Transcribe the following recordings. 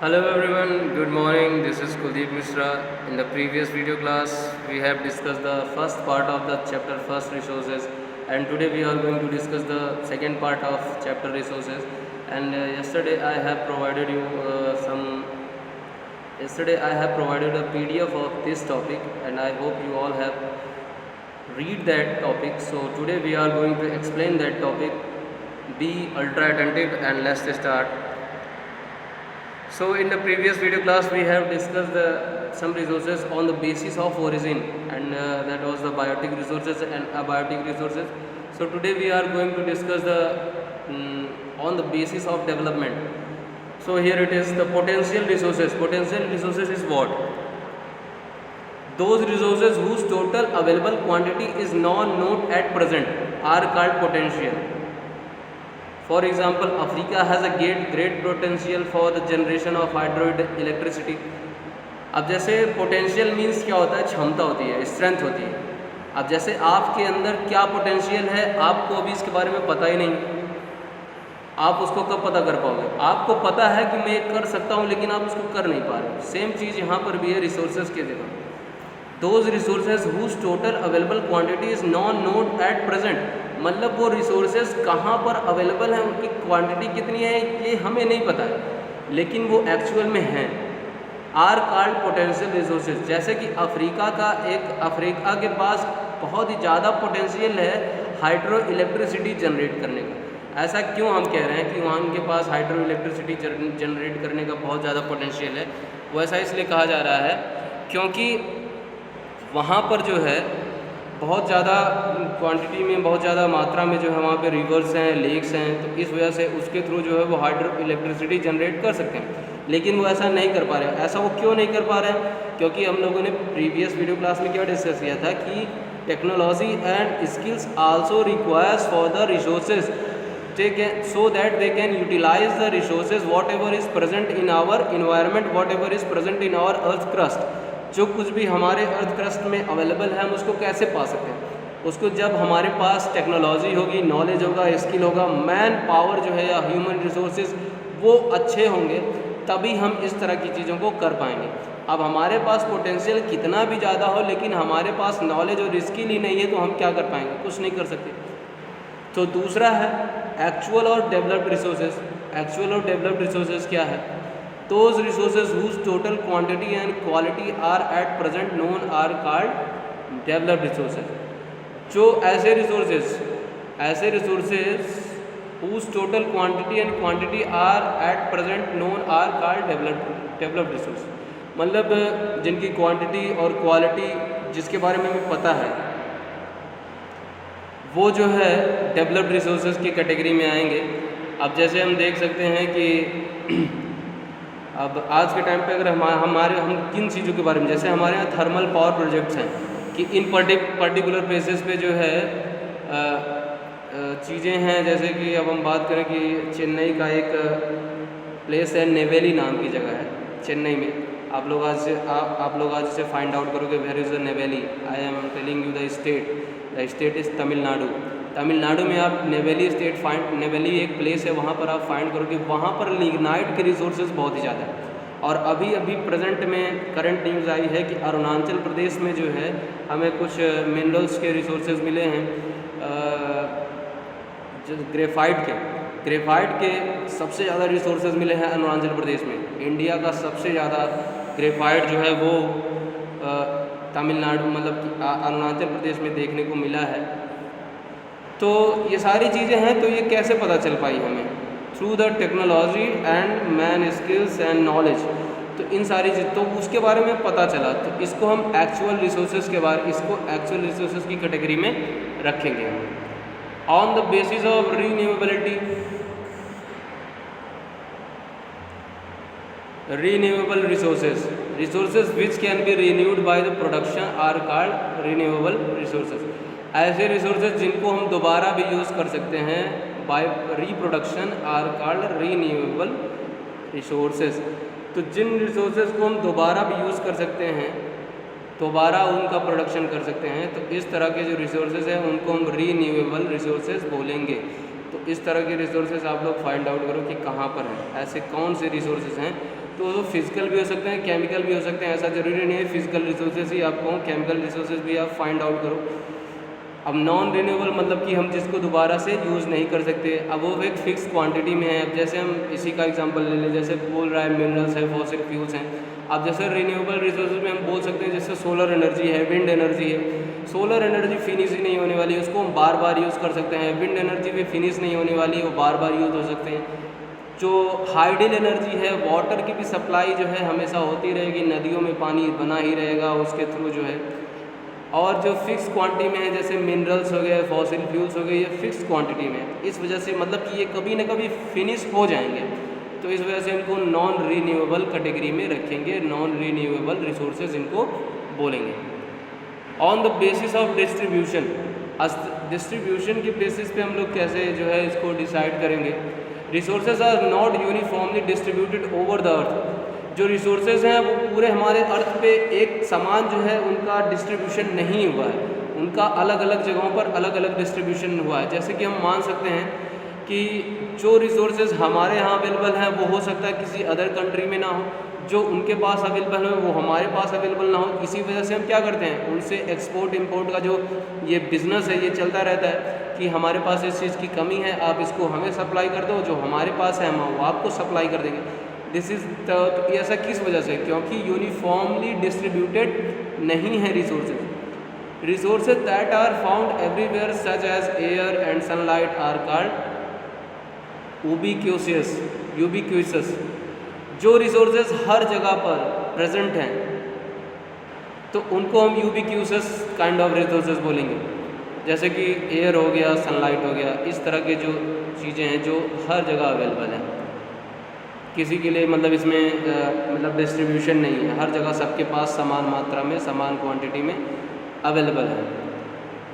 Hello everyone, good morning. This is Kuldeep Mishra. In the previous video class, we have discussed the first part of the chapter first resources, and today we are going to discuss the second part of chapter resources. And yesterday I have provided you Yesterday I have provided a PDF of this topic, and I hope you all have read that topic. So today we are going to explain that topic. Be ultra attentive and let's start. So in the previous video class we have discussed some resources on the basis of origin, and that was the biotic resources and abiotic resources. So today we are going to discuss on the basis of development. So here it is, the potential resources. Potential resources is what? Those resources whose total available quantity is non-known at present are called potential. For example, Africa has a great potential for the generation of hydroelectricity. अब जैसे potential means क्या होता है, क्षमता होती है, strength होती है. अब जैसे आपके अंदर क्या पोटेंशियल है, आपको अभी इसके बारे में पता ही नहीं, आप उसको कब पता कर पाओगे? आपको पता है कि मैं कर सकता हूँ, लेकिन आप उसको कर नहीं पा रहे. सेम चीज़ यहाँ पर भी है रिसोर्सेज के जगह. Those resources whose total available quantity is non known at present. मतलब वो रिसोर्सेज कहाँ पर अवेलेबल हैं, उनकी क्वांटिटी कितनी है, ये हमें नहीं पता है, लेकिन वो एक्चुअल में हैं. Are called potential resources. जैसे कि अफ्रीका के पास बहुत ही ज़्यादा पोटेंशियल है हाइड्रो इलेक्ट्रिसिटी जनरेट करने का. ऐसा क्यों हम कह रहे हैं कि वहाँ उनके पास हाइड्रो इलेक्ट्रिसिटी जनरेट करने का बहुत ज़्यादा पोटेंशियल है? वो ऐसा इसलिए कहा जा रहा है क्योंकि वहाँ पर जो है बहुत ज़्यादा क्वांटिटी में, बहुत ज़्यादा मात्रा में जो है वहाँ पे रिवर्स हैं, लेक्स हैं, तो इस वजह से उसके थ्रू जो है वो हाइड्रो इलेक्ट्रिसिटी जनरेट कर सकते हैं. लेकिन वो ऐसा नहीं कर पा रहे हैं. ऐसा वो क्यों नहीं कर पा रहे हैं? क्योंकि हम लोगों ने प्रीवियस वीडियो क्लास में क्या डिस्कस किया था कि technology and skills also requires for the resources so that they can utilize the resources whatever is present in our environment, whatever is present in our earth crust. जो कुछ भी हमारे earth crust में available है, हम उसको कैसे पा सकते हैं? उसको जब हमारे पास टेक्नोलॉजी होगी, नॉलेज होगा, स्किल होगा, मैन पावर जो है या ह्यूमन रिसोर्सेज वो अच्छे होंगे, तभी हम इस तरह की चीज़ों को कर पाएंगे. अब हमारे पास पोटेंशियल कितना भी ज़्यादा हो, लेकिन हमारे पास नॉलेज और स्किल ही नहीं है, तो हम क्या कर पाएंगे? कुछ नहीं कर सकते. तो दूसरा है एक्चुअल और डेवलप्ड रिसोर्सेज. एक्चुअल और डेवलप्ड रिसोर्सेज क्या है? Those resources whose total quantity and quality are at present known are called developed resources. जो ऐसे resources whose total quantity and quantity are at present known are called developed resources. मतलब जिनकी quantity और quality जिसके बारे में हमें पता है, वो जो है डेवलप्ड रिसोर्सेज की कैटेगरी में आएंगे. अब जैसे हम देख सकते हैं कि अब आज के टाइम पे अगर हम किन चीज़ों के बारे में, जैसे हमारे यहाँ थर्मल पावर प्रोजेक्ट्स हैं कि इन पर्टिकुलर प्लेसेस पे जो है चीज़ें हैं. जैसे कि अब हम बात करें कि चेन्नई का एक प्लेस है, नेवेली नाम की जगह है चेन्नई में. आप लोग आज से फाइंड आउट करोगे where is the Neyveli. I am telling you the state is Tamil Nadu. Tamil Nadu में आप नेवेली एक प्लेस है, वहाँ पर आप फाइंड करोगे, वहाँ पर लिग्नाइट के रिसोर्सेज बहुत ही ज़्यादा है. और अभी प्रेजेंट में करंट न्यूज़ आई है कि अरुणाचल प्रदेश में जो है हमें कुछ मिनरल्स के रिसोर्सेज मिले हैं. ग्रेफाइट के सबसे ज़्यादा रिसोर्सेज मिले हैं अरुणाचल प्रदेश में. इंडिया का सबसे ज़्यादा ग्रेफाइट जो है वो तमिलनाडु मतलब कि अरुणाचल प्रदेश में देखने को मिला है. तो ये सारी चीज़ें हैं. तो ये कैसे पता चल पाई हमें? Through the technology and man skills and knowledge. तो इन सारी चीज़ तो उसके बारे में पता चला, तो इसको हम एक्चुअल रिसोर्सेज की कैटेगरी में रखेंगे. On the basis of renewability, renewable resources which can be renewed by the production are called renewable resources. ऐसे रिसोर्सेज जिनको हम दोबारा भी यूज़ कर सकते हैं by reproduction are called renewable resources. तो जिन रिसोर्सेज को हम दोबारा भी यूज़ कर सकते हैं, दोबारा उनका प्रोडक्शन कर सकते हैं, तो इस तरह के जो रिसोर्सेज हैं उनको हम रीन्यूएबल रिसोर्सेज बोलेंगे. तो इस तरह के रिसोर्सेज आप लोग फाइंड आउट करो कि कहाँ पर हैं, ऐसे कौन से रिसोर्सेज हैं तो वो फिजिकल भी हो सकते हैं, केमिकल भी हो सकते हैं, ऐसा ज़रूरी नहीं है फिजिकल रिसोर्सेज ही आपको, केमिकल रिसोर्सेज भी आप फाइंड आउट करो। अब नॉन रिन्यूएबल मतलब कि हम जिसको दोबारा से यूज़ नहीं कर सकते, अब वो एक फिक्स क्वांटिटी में है। अब जैसे हम इसी का एग्जांपल ले लें, जैसे बोल रहा है मिनरल्स है, फॉसिल फ्यूल्स हैं। अब जैसे रिन्यूएबल रिसोर्सेज में हम बोल सकते हैं जैसे सोलर एनर्जी है, विंड एनर्जी है। सोलर एनर्जी फिनिश ही नहीं होने वाली है, उसको हम बार बार यूज़ कर सकते हैं। विंड एनर्जी भी फिनिश नहीं होने वाली है, वो बार बार यूज़ हो सकते हैं। जो हाइडल एनर्जी है, वाटर की भी सप्लाई जो है हमेशा होती रहेगी, नदियों में पानी बना ही रहेगा उसके थ्रू जो है। और जो फिक्स क्वांटिटी में है जैसे मिनरल्स हो गए, फॉसिल फ्यूल्स हो गए, ये फिक्स क्वांटिटी में है। इस वजह से मतलब कि ये कभी ना कभी फिनिश हो जाएंगे, तो इस वजह से इनको नॉन रीन्यूएबल कैटेगरी में रखेंगे, नॉन रीन्यूएबल रिसोर्सेज इनको बोलेंगे। On the basis of distribution, distribution के बेसिस पे हम लोग कैसे जो है इसको डिसाइड करेंगे। Resources are not uniformly distributed over the earth. जो रिसोर्सेज हैं वो पूरे हमारे अर्थ पे एक समान जो है उनका डिस्ट्रीब्यूशन नहीं हुआ है, उनका अलग अलग जगहों पर अलग अलग डिस्ट्रीब्यूशन हुआ है। जैसे कि हम मान सकते हैं कि जो रिसोर्सेज हमारे यहाँ अवेलेबल हैं वो हो सकता है किसी अदर कंट्री में ना हो, जो उनके पास अवेलेबल हो वो हमारे पास अवेलेबल ना हो। इसी वजह से हम क्या करते हैं, उनसे एक्सपोर्ट इंपोर्ट का जो ये बिज़नेस है ये चलता रहता है कि हमारे पास इस चीज़ की कमी है, आप इसको हमें सप्लाई कर दो, जो हमारे पास है हम वो आपको सप्लाई कर देंगे। दिस इज़ तो ऐसा किस वजह से, क्योंकि यूनिफॉर्मली डिस्ट्रीब्यूटेड नहीं है resources. Resources that are found everywhere such as air and sunlight are called ubiquitous. जो रिसोर्सेज हर जगह पर प्रेजेंट हैं तो उनको हम यूबिक्यूसियस काइंड ऑफ रिसोर्सेज बोलेंगे। जैसे कि एयर हो गया, सनलाइट हो गया, इस तरह के जो चीज़ें हैं जो हर जगह अवेलेबल हैं, किसी के लिए मतलब इसमें मतलब डिस्ट्रीब्यूशन नहीं है, हर जगह सबके पास समान मात्रा में समान क्वांटिटी में अवेलेबल है।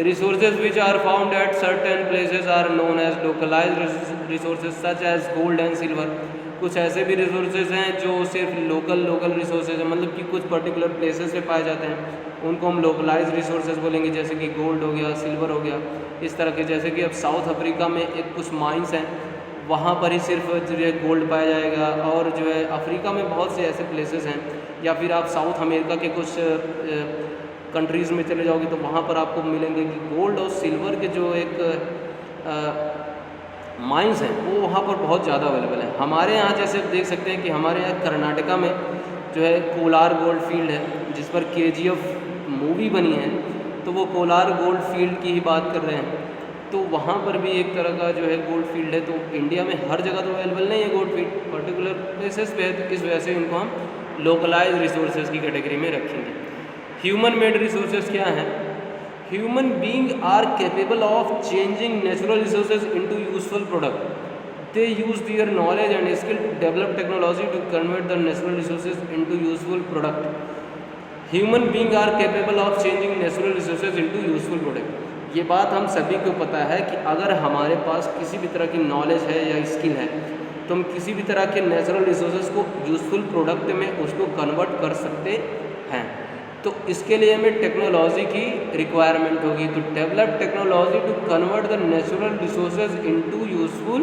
Resources which are found at certain places are known as localised resources such as gold and silver. कुछ ऐसे भी रिसोर्सेज हैं जो सिर्फ लोकल रिसोर्सेज हैं, मतलब कि कुछ पर्टिकुलर प्लेसेस पे पाए जाते हैं, उनको हम लोकलाइज्ड रिसोर्सेज बोलेंगे। जैसे कि गोल्ड हो गया, सिल्वर हो गया, इस तरह के। जैसे कि अब साउथ अफ्रीका में एक कुछ माइंस हैं, वहाँ पर ही सिर्फ जो है गोल्ड पाया जाएगा। और जो है अफ्रीका में बहुत से ऐसे प्लेसेस हैं, या फिर आप साउथ अमेरिका के कुछ कंट्रीज़ में चले जाओगे तो वहाँ पर आपको मिलेंगे कि गोल्ड और सिल्वर के जो एक माइंस हैं वो वहाँ पर बहुत ज़्यादा अवेलेबल है। हमारे यहाँ जैसे देख सकते हैं कि हमारे यहाँ कर्नाटका में जो है कोलार गोल्ड फील्ड है, जिस पर KGF मूवी बनी है, तो वो कोलार गोल्ड फील्ड की ही बात कर रहे हैं। तो वहाँ पर भी एक तरह का जो है गोल्ड फील्ड है। तो इंडिया में हर जगह तो अवेलेबल नहीं है गोल्ड फील्ड, पर्टिकुलर प्लेसेस पे है, तो इस वजह से इनको हम लोकलाइज रिसोर्सेज की कैटेगरी में रखेंगे। ह्यूमन मेड रिसोर्सेज क्या हैं? Human being are capable of changing natural resources into useful product. They use their knowledge and skill to develop technology to convert the natural resources into useful product. Human being are capable of changing natural resources into useful product. ये बात हम सभी को पता है कि अगर हमारे पास किसी भी तरह की नॉलेज है या स्किल है तो हम किसी भी तरह के नेचुरल रिसोर्सेज को यूजफुल प्रोडक्ट में उसको कन्वर्ट कर सकते हैं। तो इसके लिए हमें टेक्नोलॉजी की रिक्वायरमेंट होगी। तो develop technology to convert the natural resources into useful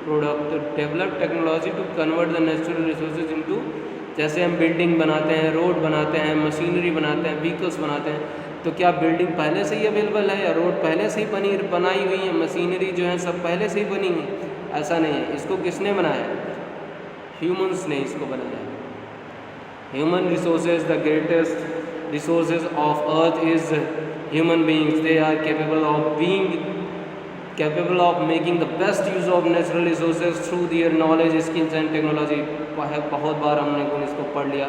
product. Develop technology to convert the natural resources into, जैसे हम बिल्डिंग बनाते हैं, रोड बनाते हैं, मशीनरी बनाते हैं, व्हीकल्स बनाते हैं, तो क्या बिल्डिंग पहले से ही अवेलेबल है या रोड पहले से ही बनाई हुई है, मशीनरी जो है सब पहले से ही बनी है? ऐसा नहीं है। इसको किसने बनाया? ह्यूमंस ने इसको बनाया। Human resources, the greatest resources of earth is human beings. They are capable of making the best use of natural resources through their knowledge, skills and technology। बहुत बार हमने इसको पढ़ लिया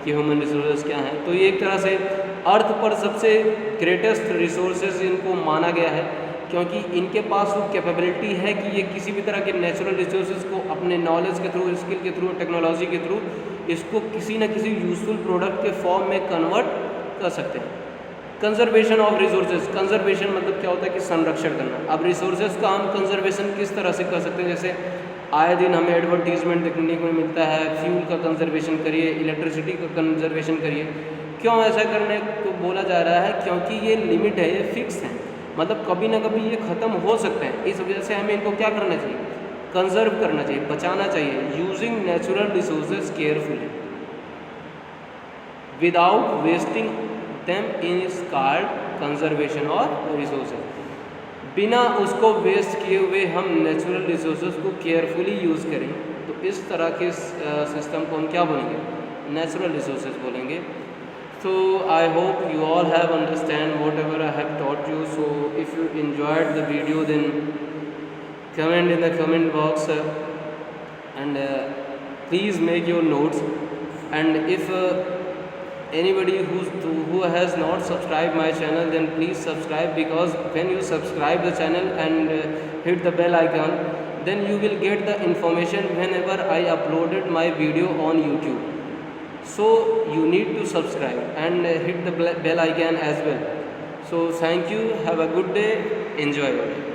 कि ह्यूमन रिसोर्सेज क्या हैं। तो ये एक तरह से अर्थ पर सबसे ग्रेटेस्ट रिसोर्सेज इनको माना गया है, क्योंकि इनके पास वो कैपेबिलिटी है कि ये किसी भी तरह के नेचुरल रिसोर्सेज को अपने नॉलेज के थ्रू, स्किल के थ्रू, टेक्नोलॉजी के थ्रू इसको किसी न किसी यूजफुल प्रोडक्ट के फॉर्म में कन्वर्ट कर सकते हैं। Conservation of resources. कंजर्वेशन मतलब क्या होता है कि संरक्षण करना। अब रिसोर्सेज का हम कंजर्वेशन किस तरह से कर सकते हैं? जैसे आए दिन हमें एडवर्टीजमेंट देखने को मिलता है, फ्यूल का कंजर्वेशन करिए, इलेक्ट्रिसिटी का कंजर्वेशन करिए। क्यों ऐसा करने को बोला जा रहा है? क्योंकि ये लिमिट है, ये फिक्स है, मतलब कभी ना कभी ये ख़त्म हो सकते हैं। इस वजह से हमें इनको क्या करना चाहिए? कंजर्व करना चाहिए, बचाना चाहिए, using natural resources carefully without wasting them is called conservation of resources. बिना उसको वेस्ट किए हुए हम नेचुरल रिसोर्सेज को केयरफुली यूज़ करें तो इस तरह के सिस्टम को हम क्या बोलेंगे, नेचुरल रिसोर्सेज बोलेंगे। So I hope you all have understand whatever I have taught you. So if you enjoyed the video, then comment in the comment box and please make your notes. And if anybody who has not subscribed my channel, then please subscribe, because when you subscribe the channel and hit the bell icon, then you will get the information whenever I uploaded my video on YouTube. So you need to subscribe and hit the bell icon as well. So thank you, have a good day, enjoy your day.